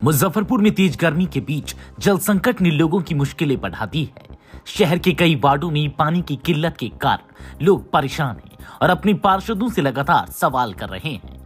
मुजफ्फरपुर में तेज गर्मी के बीच जल संकट ने लोगों की मुश्किलें बढ़ा दी है। शहर के कई वार्डों में पानी की किल्लत के कारण लोग परेशान हैं और अपने पार्षदों से लगातार सवाल कर रहे हैं।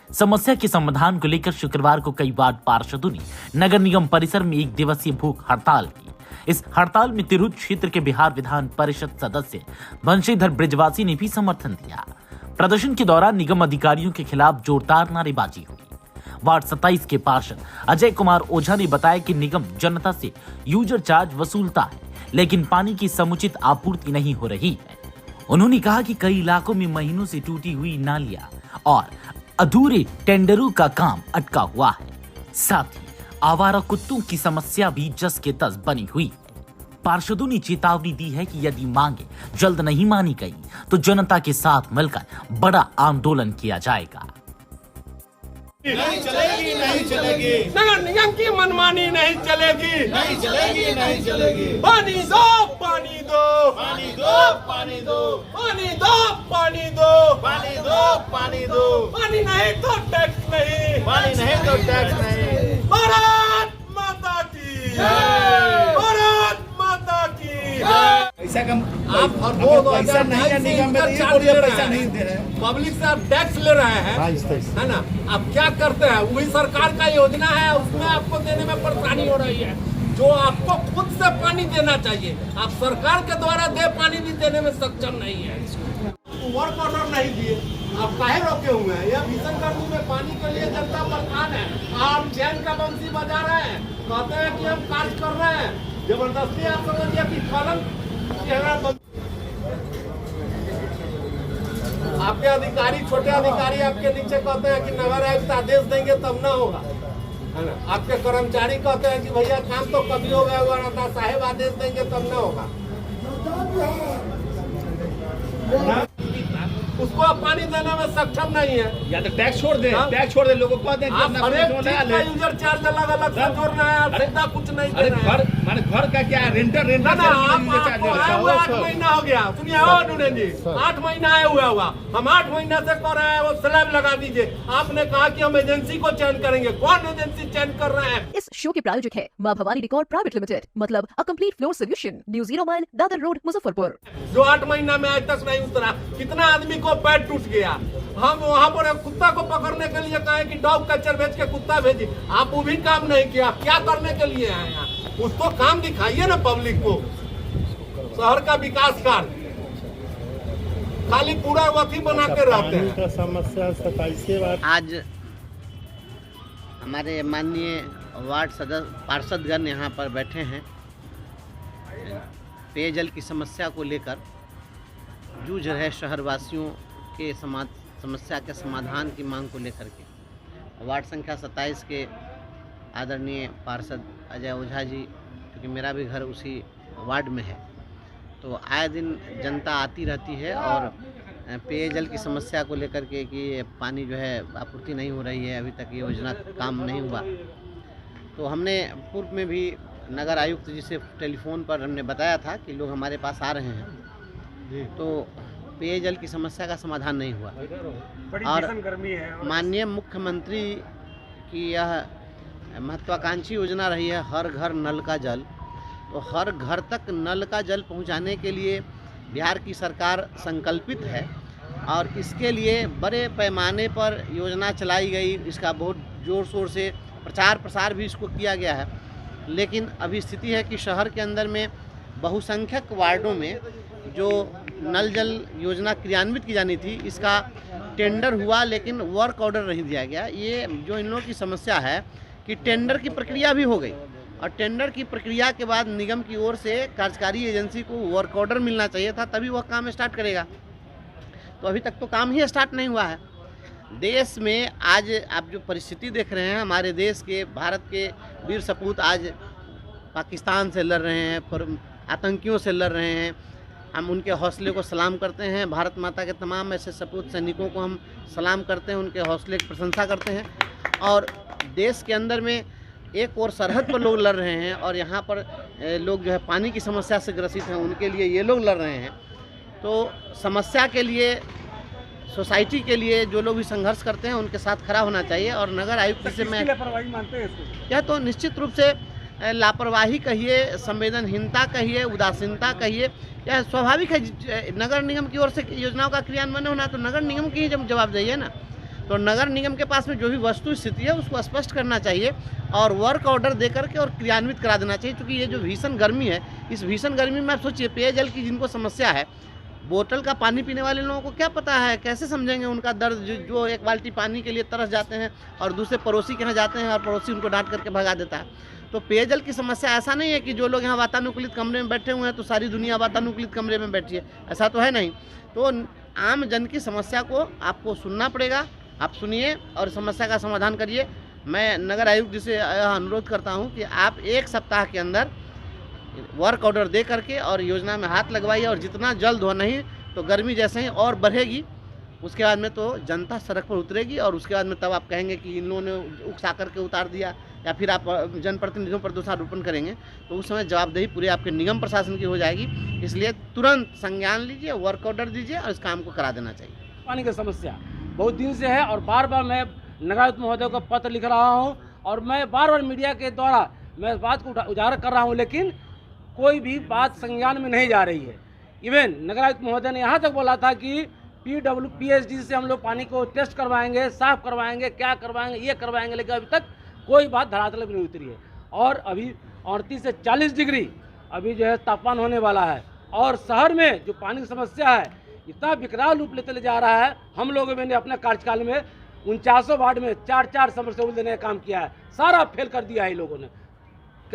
समस्या के समाधान को लेकर शुक्रवार को कई वार्ड पार्षदों ने नगर निगम परिसर में 1 दिवसीय भूख हड़ताल की। इस हड़ताल में तिरहुत क्षेत्र के बिहार विधान परिषद सदस्य बंशीधर ब्रिजवासी ने भी समर्थन दिया। प्रदर्शन के दौरान निगम अधिकारियों के खिलाफ जोरदार नारेबाजी हुई। वार्ड 27 के पार्षद अजय कुमार ओझा ने बताया कि निगम जनता से यूजर चार्ज वसूलता है, लेकिन पानी की समुचित आपूर्ति नहीं हो रही है। उन्होंने कहा कि कई इलाकों में महीनों से टूटी हुई नालियां और अधूरे टेंडरों का काम अटका हुआ है। साथ ही आवारा कुत्तों की समस्या भी जस के तस बनी हुई है। पार्षदों ने चेतावनी दी है कि यदि मांगे जल्द नहीं मानी गई तो जनता के साथ मिलकर बड़ा आंदोलन किया जाएगा। नहीं चलेगी, नहीं चलेगी। नगर निगम की मनमानी नहीं चलेगी, नहीं चलेगी, नहीं चलेगी। पानी दो, पानी दो, पानी दो, पानी दो, पानी दो, पानी दो, पानी दो, पानी दो। पानी नहीं तो टैक्स नहीं, पानी नहीं तो टैक्स नहीं। भारत माता की जय। भारत माता की पैसा कम आप और अगर पैसा नहीं है निगम में तो ये बोलिए पैसा नहीं दे रहे हैं। पब्लिक से आप टैक्स ले रहे हैं, है ना? आप क्या करते हैं? वही सरकार का योजना है, उसमें आपको देने में परेशानी हो रही है। जो आपको खुद से पानी देना चाहिए, आप सरकार के द्वारा पानी भी देने में सक्षम नहीं है। वर्क ऑर्डर नहीं दिए, आप काहे रोके हुए हैं? यह भीषण गर्मी में पानी के लिए जनता परेशान है। आप चैन का बंसी बजा रहे हैं, कहते हैं कि हम कार्य कर रहे हैं। जबरदस्ती आप समझिए कि फलन आपके अधिकारी, छोटे अधिकारी आपके नीचे कहते हैं कि नगर आयुक्त आदेश देंगे तब ना होगा, है ना? आपके कर्मचारी कहते हैं कि भैया काम तो कभी हो गया हुआ, साहेब आदेश देंगे तब ना होगा। उसको आप पानी देने में सक्षम नहीं है। या तो टैक्स छोड़ दे, टैक्स छोड़ दे, लोगों को दें आप हर एक चीज का यूजर चार्ज अलग अलग से जोड़ना है, आप सीधा कुछ नहीं अरे देना है। घर माने घर का क्या रेंटर ना ना, आपको आए हुए 8 महीना हो गया। सुनिए हो नूनन जी, 8 महीना आए हुआ हुआ, हम 8 महीना से कर रहे हैं, वो स्लैब लगा दीजिए। आपने कहा कि हम एजेंसी को चयन करेंगे, कौन एजेंसी चयन कर रहे हैं? इस शो के प्रायोजक है मां भवानी डेकोर प्राइवेट लिमिटेड, मतलब a complete floor solution, new 0 mile Dadar road Muzaffarpur. जो 8 महीना में आज तक नहीं उतरा, कितना आदमी को पैर टूट गया। हम वहाँ पर एक कुत्ता को पकड़ने के लिए कहे कि डॉग कैचर भेज के कुत्ता भेजी, आप वो भी काम नहीं किया। क्या करने के लिए आए यहाँ? उसको काम दिखाइए ना पब्लिक को। शहर का विकास कार्य खाली पूरा वथी बना के रहते हैं। समस्या 27 आज हमारे माननीय वार्ड सदस्य पार्षदगण यहाँ पर बैठे हैं। पेयजल की समस्या को लेकर जूझ रहे शहरवासियों के समस्या के समाधान की मांग को लेकर के वार्ड संख्या 27 के आदरणीय पार्षद अजय ओझा जी, क्योंकि मेरा भी घर उसी वार्ड में है, तो आए दिन जनता आती रहती है और पेयजल की समस्या को लेकर के कि पानी जो है आपूर्ति नहीं हो रही है, अभी तक योजना काम नहीं हुआ। तो हमने पूर्व में भी नगर आयुक्त जी से टेलीफोन पर हमने बताया था कि लोग हमारे पास आ रहे हैं, तो पेयजल की समस्या का समाधान नहीं हुआ। और माननीय मुख्यमंत्री की यह महत्वाकांक्षी योजना रही है हर घर नल का जल, तो हर घर तक नल का जल पहुंचाने के लिए बिहार की सरकार संकल्पित है और इसके लिए बड़े पैमाने पर योजना चलाई गई। इसका बहुत ज़ोर शोर से प्रचार प्रसार भी इसको किया गया है, लेकिन अभी स्थिति है कि शहर के अंदर में बहुसंख्यक वार्डों में जो नल जल योजना क्रियान्वित की जानी थी, इसका टेंडर हुआ लेकिन वर्क ऑर्डर नहीं दिया गया। ये जो इन लोगों की समस्या है कि टेंडर की प्रक्रिया भी हो गई और टेंडर की प्रक्रिया के बाद निगम की ओर से कार्यकारी एजेंसी को वर्क ऑर्डर मिलना चाहिए था, तभी वह काम स्टार्ट करेगा। तो अभी तक तो काम ही स्टार्ट नहीं हुआ है। देश में आज आप जो परिस्थिति देख रहे हैं, हमारे देश के भारत के वीर सपूत आज पाकिस्तान से लड़ रहे हैं, आतंकियों से लड़ रहे हैं। हम उनके हौसले को सलाम करते हैं। भारत माता के तमाम ऐसे सपूत सैनिकों को हम सलाम करते हैं, उनके हौसले की प्रशंसा करते हैं। और देश के अंदर में एक और सरहद पर लोग लड़ रहे हैं और यहाँ पर लोग जो है पानी की समस्या से ग्रसित हैं, उनके लिए ये लोग लड़ रहे हैं। तो समस्या के लिए सोसाइटी के लिए जो लोग भी संघर्ष करते हैं उनके साथ खड़ा होना चाहिए। और नगर आयुक्त से मैं लापरवाही मानते हैं इसको? यह तो निश्चित रूप से लापरवाही कहिए, संवेदनहीनता कहिए, उदासीनता कहिए, यह स्वाभाविक है। नगर निगम की ओर से योजनाओं का क्रियान्वयन होना तो नगर निगम की ही जवाबदेही है ना। तो नगर निगम के पास में जो भी वस्तु स्थिति है उसको स्पष्ट करना चाहिए और वर्क ऑर्डर दे करके और क्रियान्वित करा देना चाहिए। क्योंकि ये जो भीषण गर्मी है, इस भीषण गर्मी में आप सोचिए, पेयजल की जिनको समस्या है, बोतल का पानी पीने वाले लोगों को क्या पता है, कैसे समझेंगे उनका दर्द, जो एक बाल्टी पानी के लिए तरस जाते हैं और दूसरे पड़ोसी के यहाँ जाते हैं और पड़ोसी उनको डांट करके भगा देता है। तो पेयजल की समस्या ऐसा नहीं है कि जो लोग यहाँ वातानुकूलित कमरे में बैठे हुए हैं तो सारी दुनिया वातानुकूलित कमरे में बैठी है, ऐसा तो है नहीं। तो आम जन की समस्या को आपको सुनना पड़ेगा, आप सुनिए और समस्या का समाधान करिए। मैं नगर आयुक्त जी से अनुरोध करता हूँ कि आप 1 सप्ताह के अंदर वर्क ऑर्डर दे करके और योजना में हाथ लगवाइए और जितना जल्द हो, नहीं तो गर्मी जैसे ही और बढ़ेगी, उसके बाद में तो जनता सड़क पर उतरेगी और उसके बाद में तब आप कहेंगे कि इन लोगों ने उकसा करके उतार दिया या फिर आप जनप्रतिनिधियों पर दोषारोपण करेंगे, तो उस समय जवाबदेही पूरे आपके निगम प्रशासन की हो जाएगी। इसलिए तुरंत संज्ञान लीजिए, वर्क ऑर्डर दीजिए और इस काम को करा देना चाहिए। पानी की समस्या बहुत दिन से है और बार बार मैं नगर आयुक्त महोदय को पत्र लिख रहा हूँ और मैं बार बार मीडिया के द्वारा मैं इस बात को उजागर कर रहा हूँ, लेकिन कोई भी बात संज्ञान में नहीं जा रही है। इवन नगर आयुक्त महोदय ने यहाँ तक बोला था कि PWPSD से हम लोग पानी को टेस्ट करवाएंगे, साफ करवाएंगे, क्या करवाएंगे, ये करवाएंगे, लेकिन अभी तक कोई बात धरातल पर नहीं उतरी है। और अभी 38 से 40 डिग्री अभी जो है तापमान होने वाला है और शहर में जो पानी की समस्या है इतना विकराल रूप लेते ले जा रहा है। हम लोगों ने अपने कार्यकाल में 49 वार्ड में 4-4 सबमर्सिबल देने का काम किया है, सारा फेल कर दिया है इन लोगों ने।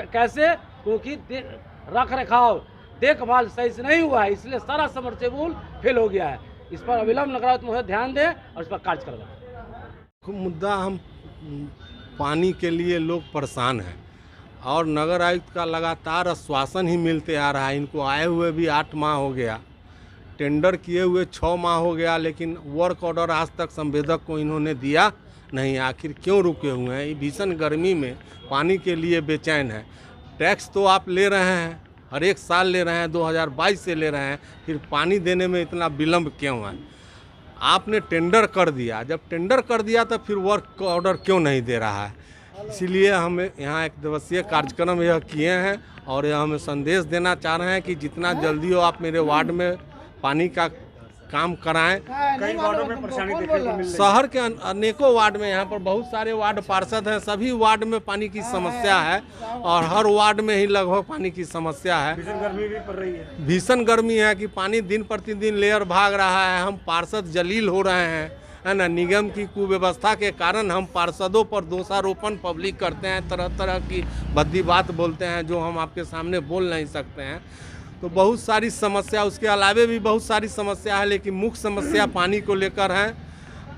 कैसे? क्योंकि रख रखाव देखभाल सही से नहीं हुआ है, इसलिए सारा सबमर्सिबल फेल हो गया है। इस पर अविलंब नगर आयुक्त महोदय ध्यान दें और इस पर कार्य करवाएं। मुद्दा हम पानी के लिए लोग परेशान हैं और नगर आयुक्त का लगातार आश्वासन ही मिलते आ रहा है। इनको आए हुए भी 8 माह हो गया, टेंडर किए हुए 6 माह हो गया, लेकिन वर्क ऑर्डर आज तक संवेदक को इन्होंने दिया नहीं। आखिर क्यों रुके हुए हैं? ये भीषण गर्मी में पानी के लिए बेचैन है। टैक्स तो आप ले रहे हैं, हर एक साल ले रहे हैं, 2022 से ले रहे हैं, फिर पानी देने में इतना विलम्ब क्यों है? आपने टेंडर कर दिया, जब टेंडर कर दिया तो फिर वर्क ऑर्डर क्यों नहीं दे रहा है? इसीलिए हम यहाँ 1 दिवसीय कार्यक्रम यह किए हैं और यह हमें संदेश देना चाह रहे हैं कि जितना जल्दी हो आप मेरे वार्ड में पानी का काम कराएं। कई वार्डों में परेशानी देखने को मिल रही है। शहर के अनेकों वार्ड में, यहाँ पर बहुत सारे वार्ड पार्षद हैं, सभी वार्ड में पानी की समस्या है और हर वार्ड में ही लगभग पानी की समस्या है। भीषण गर्मी भी पड़ रही है। भीषण गर्मी है कि पानी दिन प्रतिदिन लेयर भाग रहा है। हम पार्षद जलील हो रहे हैं, है ना। निगम की कुव्यवस्था के कारण हम पार्षदों पर दोषारोपण पब्लिक करते हैं, तरह तरह की भद्दी बात बोलते हैं जो हम आपके सामने बोल नहीं सकते हैं। तो बहुत सारी समस्या, उसके अलावे भी बहुत सारी समस्या है, लेकिन मुख्य समस्या पानी को लेकर है।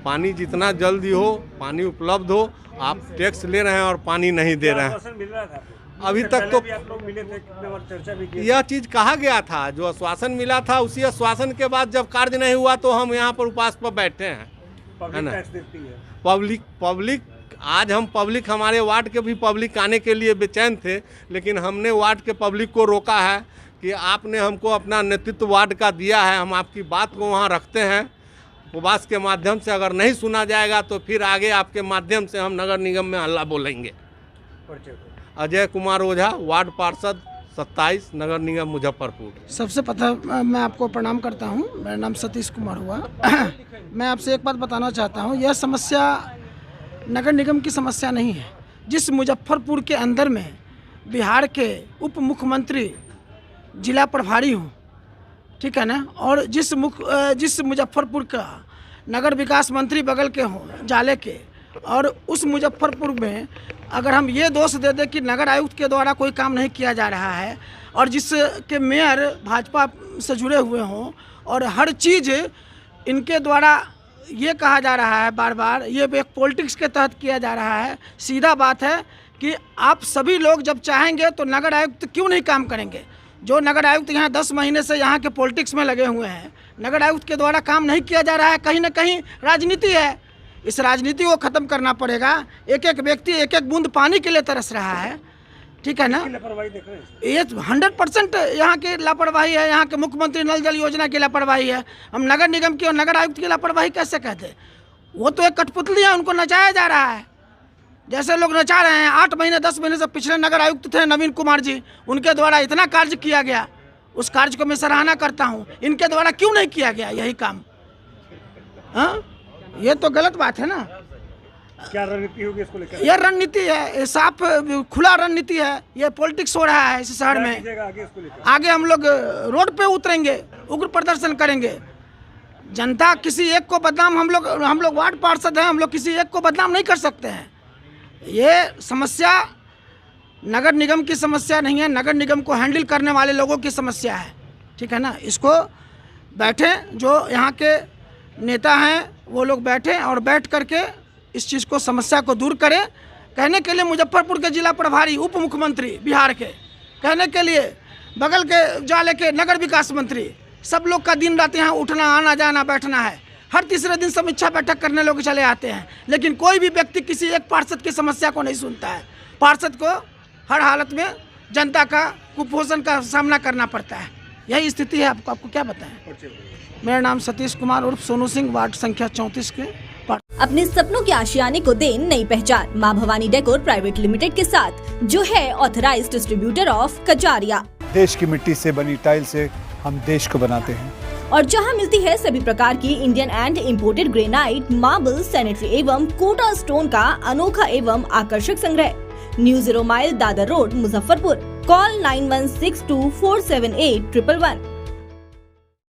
पानी जितना जल्दी हो, पानी उपलब्ध हो। आप टैक्स ले रहे हैं और पानी नहीं दे रहे हैं। मिल रहा था अभी तक तो आप लोग मिले थे, कितने बार चर्चा भी की। यह चीज़ कहा गया था, जो आश्वासन मिला था उसी आश्वासन के बाद जब कार्य नहीं हुआ तो हम यहाँ पर उपवास पर बैठे हैं, है ना। टैक्स देती है पब्लिक आज हम पब्लिक, हमारे वार्ड के भी पब्लिक आने के लिए बेचैन थे, लेकिन हमने वार्ड के पब्लिक को रोका है कि आपने हमको अपना नेतृत्व वार्ड का दिया है, हम आपकी बात को वहाँ रखते हैं। उपवास के माध्यम से अगर नहीं सुना जाएगा तो फिर आगे आपके माध्यम से हम नगर निगम में हल्ला बोलेंगे। अजय कुमार ओझा, वार्ड पार्षद 27, नगर निगम मुजफ्फरपुर। सबसे पहले मैं आपको प्रणाम करता हूं, मेरा नाम सतीश कुमार हुआ। मैं आपसे एक बात बताना चाहता हूं, यह समस्या नगर निगम की समस्या नहीं है। जिस मुजफ्फरपुर के अंदर में बिहार के उप मुख्यमंत्री जिला प्रभारी हूँ, ठीक है ना, और जिस मुजफ्फरपुर का नगर विकास मंत्री बगल के हों, जाले के, और उस मुजफ्फरपुर में अगर हम ये दोष दे दें कि नगर आयुक्त के द्वारा कोई काम नहीं किया जा रहा है और जिसके मेयर भाजपा से जुड़े हुए हों और हर चीज़ इनके द्वारा ये कहा जा रहा है, बार बार ये एक पॉलिटिक्स के तहत किया जा रहा है। सीधा बात है कि आप सभी लोग जब चाहेंगे तो नगर आयुक्त क्यों नहीं काम करेंगे। जो नगर आयुक्त यहाँ 10 महीने से यहाँ के पॉलिटिक्स में लगे हुए हैं, नगर आयुक्त के द्वारा काम नहीं किया जा रहा है। कहीं ना कहीं राजनीति है, इस राजनीति को ख़त्म करना पड़ेगा। एक एक व्यक्ति एक एक बूंद पानी के लिए तरस रहा है। ठीक है ना। लापरवाही देख रहे हैं। ये 100% यहाँ की लापरवाही है। यहाँ के मुख्यमंत्री नल जल योजना की लापरवाही है। हम नगर निगम की और नगर आयुक्त की लापरवाही कैसे कहते हैं? वो तो एक कठपुतली है, उनको नचाया जा रहा है। जैसे लोग नचा रहे हैं। 8 महीने 10 महीने से पिछले नगर आयुक्त थे नवीन कुमार जी, उनके द्वारा इतना कार्य किया गया, उस कार्य को मैं सराहना करता हूँ। इनके द्वारा क्यों नहीं किया गया यही काम? हाँ, ये तो गलत बात है ना। क्या रणनीति होगी इसको लेकर? ये रणनीति है, ये साफ खुला रणनीति है। ये पॉलिटिक्स हो रहा है इस शहर में। आगे इसको लेकर आगे हम लोग रोड पे उतरेंगे, उग्र प्रदर्शन करेंगे। जनता किसी एक को बदनाम, हम लोग वार्ड पार्षद हैं, हम लोग किसी एक को बदनाम नहीं कर सकते हैं। ये समस्या नगर निगम की समस्या नहीं है, नगर निगम को हैंडल करने वाले लोगों की समस्या है, ठीक है ना। इसको बैठे, जो यहाँ के नेता हैं वो लोग बैठे और बैठ करके इस चीज़ को, समस्या को दूर करें। कहने के लिए मुजफ्फरपुर के जिला प्रभारी, उप मुख्यमंत्री बिहार के, कहने के लिए बगल के जाले के नगर विकास मंत्री, सब लोग का दिन रात यहाँ उठना, आना जाना, बैठना है। हर तीसरे दिन समीक्षा बैठक करने लोग चले आते हैं, लेकिन कोई भी व्यक्ति किसी एक पार्षद की समस्या को नहीं सुनता है। पार्षद को हर हालत में जनता का कुपोषण का सामना करना पड़ता है। यही स्थिति है। आपको क्या बताएं? मेरा नाम सतीश कुमार उर्फ सोनू सिंह, वार्ड संख्या 34 के। अपने सपनों के आशियाने को दे नई पहचान माँ भवानी डेकोर प्राइवेट लिमिटेड के साथ, जो है ऑथराइज्ड डिस्ट्रीब्यूटर ऑफ कजारिया। देश की मिट्टी से बनी टाइल से हम देश को बनाते हैं, और जहां मिलती है सभी प्रकार की Indian and imported granite, marble, sanitary एवं कोटा स्टोन का अनोखा एवं आकर्षक संग्रह। New 0 mile Dadar road, Muzaffarpur. Call 9162478111।